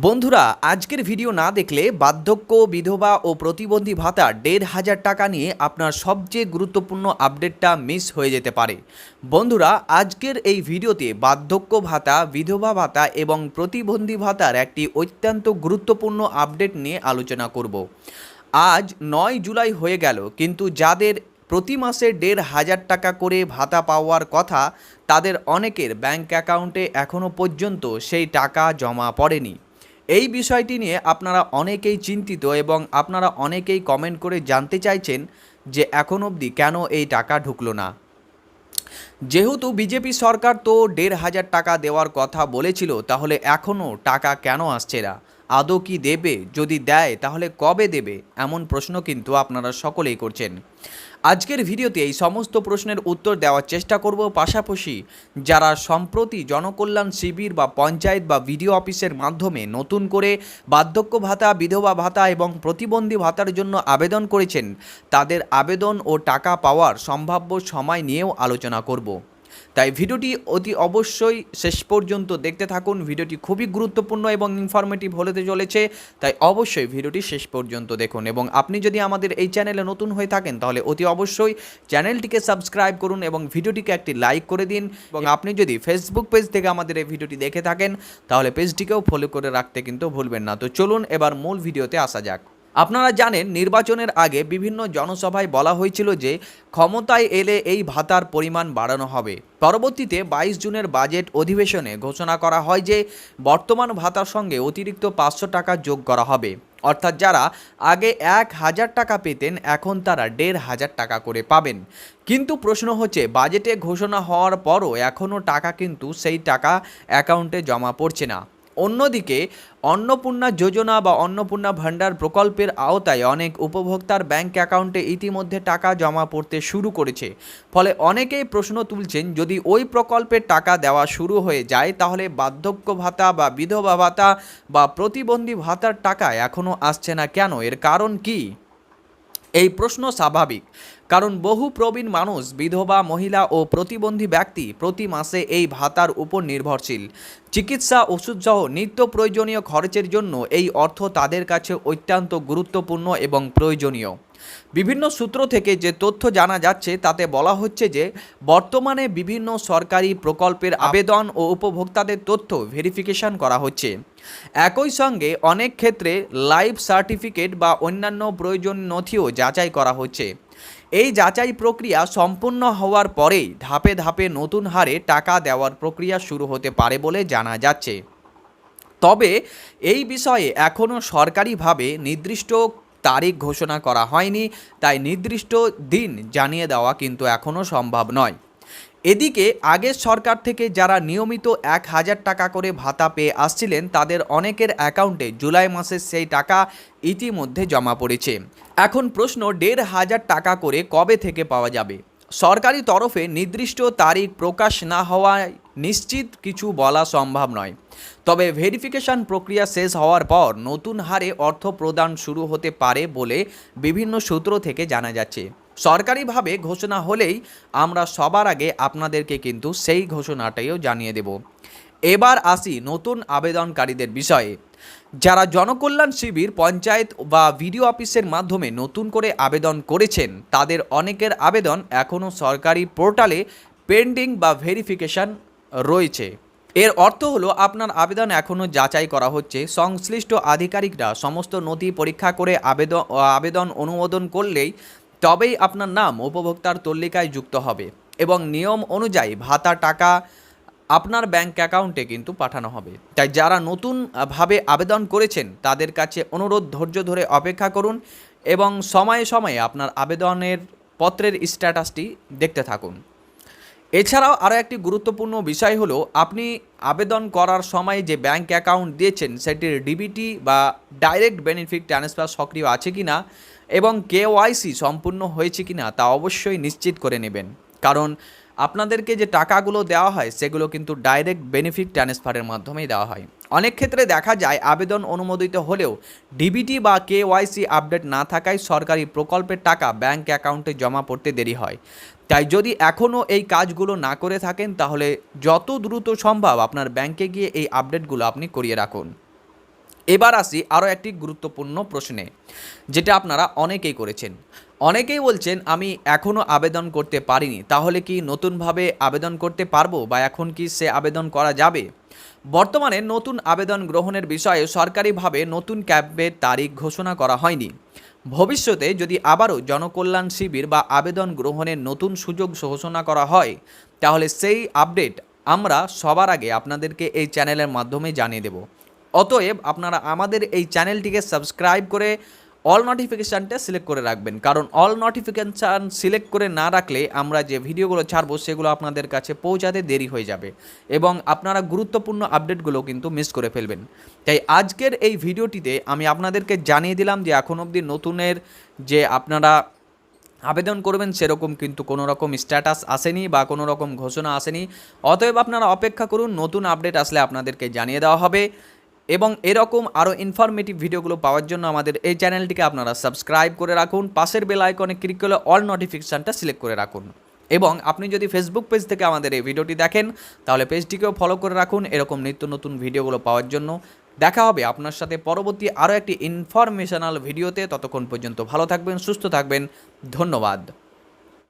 বন্ধুরা, আজকের ভিডিও না দেখলে বার্ধক্য, বিধবা ও প্রতিবন্ধী ভাতা ১,৫০০ টাকা নিয়ে আপনার সবচেয়ে গুরুত্বপূর্ণ আপডেটটা মিস হয়ে যেতে পারে। বন্ধুরা, আজকের এই ভিডিওতে বার্ধক্য ভাতা, বিধবা ভাতা এবং প্রতিবন্ধী ভাতার একটি অত্যন্ত গুরুত্বপূর্ণ আপডেট নিয়ে আলোচনা করব। আজ ৯ জুলাই হয়ে গেল, কিন্তু যাদের প্রতি মাসে ১,৫০০ টাকা করে ভাতা পাওয়ার কথা, তাদের অনেকের ব্যাংক অ্যাকাউন্টে এখনও পর্যন্ত সেই টাকা জমা পড়েনি। এই বিষয়টি নিয়ে আপনারা অনেকেই চিন্তিত এবং আপনারা অনেকেই কমেন্ট করে জানতে চাইছেন যে এখন অবধি কেন এই টাকা ঢুকলো না। যেহেতু বিজেপি সরকার তো ১,৫০০ টাকা দেওয়ার কথা বলেছিল, তাহলে এখনও টাকা কেন আসছে না? আদৌ কি দেবে? যদি দেয় তাহলে কবে দেবে? এমন প্রশ্ন কিন্তু আপনারা সকলেই করছেন। আজকের ভিডিওতে এই সমস্ত প্রশ্নের উত্তর দেওয়ার চেষ্টা করব। পাশাপাশি যারা সম্প্রতি জনকল্যাণ শিবির বা পঞ্চায়েত বা বিডিও অফিসের মাধ্যমে নতুন করে বার্ধক্য ভাতা, বিধবা ভাতা এবং প্রতিবন্ধী ভাতার জন্য আবেদন করেছেন, তাদের আবেদন ও টাকা পাওয়ার সম্ভাব্য সময় নিয়েও আলোচনা করব। তাই ভিডিওটি অতি অবশ্যই শেষ পর্যন্ত দেখতে থাকুন। ভিডিওটি খুবই গুরুত্বপূর্ণ এবং ইনফরমেটিভ হতে চলেছে, তাই অবশ্যই ভিডিওটি শেষ পর্যন্ত দেখুন। এবং আপনি যদি আমাদের এই চ্যানেলে নতুন হয়ে থাকেন, তাহলে অতি অবশ্যই চ্যানেলটিকে সাবস্ক্রাইব করুন এবং ভিডিওটিকে একটি লাইক করে দিন। এবং আপনি যদি ফেসবুক পেজ থেকে আমাদের এই ভিডিওটি দেখে থাকেন, তাহলে পেজটিকেও ফলো করে রাখতে কিন্তু ভুলবেন না। তো চলুন এবার মূল ভিডিওতে আসা যাক। আপনারা জানেন, নির্বাচনের আগে বিভিন্ন জনসভায় বলা হয়েছিল যে ক্ষমতায় এলে এই ভাতার পরিমাণ বাড়ানো হবে। পরবর্তীতে ২২ জুনের বাজেট অধিবেশনে ঘোষণা করা হয় যে বর্তমান ভাতার সঙ্গে অতিরিক্ত ৫০০ টাকা যোগ করা হবে। অর্থাৎ যারা আগে ১,০০০ টাকা পেতেন, এখন তারা ১,৫০০ টাকা করে পাবেন। কিন্তু প্রশ্ন হচ্ছে, বাজেটে ঘোষণা হওয়ার পরও এখনও টাকা কিন্তু সেই টাকা অ্যাকাউন্টে জমা পড়ছে না। অন্যদিকে অন্নপূর্ণা যোজনা বা অন্নপূর্ণা ভাণ্ডার প্রকল্পের আওতায় অনেক উপভোক্তার ব্যাংক অ্যাকাউন্টে ইতিমধ্যে টাকা জমা পড়তে শুরু করেছে। ফলে অনেকেই প্রশ্ন তুলছেন, যদি ওই প্রকল্পের টাকা দেওয়া শুরু হয়ে যায়, তাহলে বার্ধক্য ভাতা বা বিধবা ভাতা বা প্রতিবন্ধী ভাতার টাকা এখনও আসছে না কেন? এর কারণ কি? এই প্রশ্ন স্বাভাবিক, কারণ বহু প্রবীণ মানুষ, বিধবা মহিলা ও প্রতিবন্ধী ব্যক্তি প্রতি মাসে এই ভাতার উপর নির্ভরশীল। চিকিৎসা, ওষুধসহ নিত্য প্রয়োজনীয় খরচের জন্য এই অর্থ তাদের কাছে অত্যন্ত গুরুত্বপূর্ণ এবং প্রয়োজনীয়। বিভিন্ন সূত্র থেকে যে তথ্য জানা যাচ্ছে, তাতে বলা হচ্ছে যে বর্তমানে বিভিন্ন সরকারি প্রকল্পের আবেদন ও উপভোক্তাদের তথ্য ভেরিফিকেশন করা হচ্ছে। একই সঙ্গে অনেক ক্ষেত্রে লাইফ সার্টিফিকেট বা অন্যান্য প্রয়োজনীয় নথিও যাচাই করা হচ্ছে। এই যাচাই প্রক্রিয়া সম্পূর্ণ হওয়ার পরেই ধাপে ধাপে নতুন হারে টাকা দেওয়ার প্রক্রিয়া শুরু হতে পারে বলে জানা যাচ্ছে। তবে এই বিষয়ে এখনও সরকারিভাবে নির্দিষ্ট তারিখ ঘোষণা করা হয়নি, তাই নির্দিষ্ট দিন জানিয়ে দেওয়া কিন্তু এখনও সম্ভব নয়। এদিকে আগের সরকার থেকে যারা নিয়মিত ১,০০০ টাকা করে ভাতা পেয়ে আসছিলেন, তাদের অনেকের অ্যাকাউন্টে জুলাই মাসের সেই টাকা ইতিমধ্যে জমা পড়েছে। এখন প্রশ্ন, ১,৫০০ টাকা করে কবে থেকে পাওয়া যাবে? সরকারি তরফে নির্দিষ্ট তারিখ প্রকাশ না হওয়ায় নিশ্চিত কিছু বলা সম্ভব নয়। তবে ভেরিফিকেশন প্রক্রিয়া শেষ হওয়ার পর নতুন হারে অর্থ প্রদান শুরু হতে পারে বলে বিভিন্ন সূত্র থেকে জানা যাচ্ছে। সরকারিভাবে ঘোষণা হলেই আমরা সবার আগে আপনাদেরকে কিন্তু সেই ঘোষণাটাইও জানিয়ে দেব। এবার আসি নতুন আবেদনকারীদের বিষয়ে। যারা জনকল্যাণ শিবির, পঞ্চায়েত বা বিডিও অফিসের মাধ্যমে নতুন করে আবেদন করেছেন, তাদের অনেকের আবেদন এখনও সরকারি পোর্টালে পেন্ডিং বা ভেরিফিকেশন রয়েছে। এর অর্থ হলো, আপনার আবেদন এখনও যাচাই করা হচ্ছে। সংশ্লিষ্ট আধিকারিকরা সমস্ত নথি পরীক্ষা করে আবেদন অনুমোদন করলেই তবেই আপনার নাম উপভোক্তার তালিকায় যুক্ত হবে এবং নিয়ম অনুযায়ী ভাতা টাকা আপনার ব্যাংক অ্যাকাউন্টে কিন্তু পাঠানো হবে। তাই যারা নতুনভাবে আবেদন করেছেন, তাদের কাছে অনুরোধ, ধৈর্য ধরে অপেক্ষা করুন এবং সময়ে সময়ে আপনার আবেদনের পত্রের স্ট্যাটাসটি দেখতে থাকুন। এছাড়াও আরও একটি গুরুত্বপূর্ণ বিষয় হলো, আপনি আবেদন করার সময় যে ব্যাংক অ্যাকাউন্ট দিয়েছেন, সেটির ডিবিটি বা ডাইরেক্ট বেনিফিট ট্রান্সফার সক্রিয় আছে কি না এবং কেওয়াইসি সম্পূর্ণ হয়েছে কি না, তা অবশ্যই নিশ্চিত করে নেবেন। কারণ আপনাদেরকে যে টাকাগুলো দেওয়া হয়, সেগুলো কিন্তু ডাইরেক্ট বেনিফিট ট্রান্সফারের মাধ্যমেই দেওয়া হয়। অনেক ক্ষেত্রে দেখা যায় আবেদন অনুমোদিত হলেও ডিবিটি বা কেওয়াইসি আপডেট না থাকায় সরকারি প্রকল্পের টাকা ব্যাংক অ্যাকাউন্টে জমা পড়তে দেরি হয়। তাই যদি এখনও এই কাজগুলো না করে থাকেন, তাহলে যত দ্রুত সম্ভব আপনার ব্যাংকে গিয়ে এই আপডেটগুলো আপনি করিয়ে রাখুন। এবার আসি আরও একটি গুরুত্বপূর্ণ প্রশ্নে, যেটা আপনারা অনেকেই করেছেন। অনেকেই বলছেন আমি এখনও আবেদন করতে পারিনি, তাহলে কি নতুনভাবে আবেদন করতে পারবো বা এখন কি সে আবেদন করা যাবে? বর্তমানে নতুন আবেদন গ্রহণের বিষয়ে সরকারিভাবে নতুন ক্যাম্পের তারিখ ঘোষণা করা হয়নি। ভবিষ্যতে যদি আবারও জনকল্যাণ শিবির বা আবেদন গ্রহণের নতুন সুযোগ ঘোষণা করা হয়, তাহলে সেই আপডেট আমরা সবার আগে আপনাদেরকে এই চ্যানেলের মাধ্যমে জানিয়ে দেব। অতএব আপনারা আমাদের এই চ্যানেলটিকে সাবস্ক্রাইব করে অল নোটিফিকেশানটা সিলেক্ট করে রাখবেন, কারণ অল নোটিফিকেশান সিলেক্ট করে না রাখলে আমরা যে ভিডিওগুলো ছাড়বো সেগুলো আপনাদের কাছে পৌঁছাতে দেরি হয়ে যাবে এবং আপনারা গুরুত্বপূর্ণ আপডেটগুলো কিন্তু মিস করে ফেলবেন। তাই আজকের এই ভিডিওটিতে আমি আপনাদেরকে জানিয়ে দিলাম যে এখন অবধি নতুনের যে আপনারা আবেদন করবেন সেরকম কিন্তু কোনো রকম স্ট্যাটাস আসেনি বা কোনো রকম ঘোষণা আসেনি। অতএব আপনারা অপেক্ষা করুন, নতুন আপডেট আসলে আপনাদেরকে জানিয়ে দেওয়া হবে। এবং এরকম আরও ইনফরমেটিভ ভিডিওগুলো পাওয়ার জন্য আমাদের এই চ্যানেলটিকে আপনারা সাবস্ক্রাইব করে রাখুন, পাশের বেল আইকনে ক্লিক করে অল নোটিফিকেশানটা সিলেক্ট করে রাখুন। এবং আপনি যদি ফেসবুক পেজ থেকে আমাদের এই ভিডিওটি দেখেন তাহলে পেজটিকেও ফলো করে রাখুন এরকম নিত্য নতুন ভিডিওগুলো পাওয়ার জন্য। দেখা হবে আপনার সাথে পরবর্তী আরও একটি ইনফরমেশনাল ভিডিওতে। ততক্ষণ পর্যন্ত ভালো থাকবেন, সুস্থ থাকবেন, ধন্যবাদ।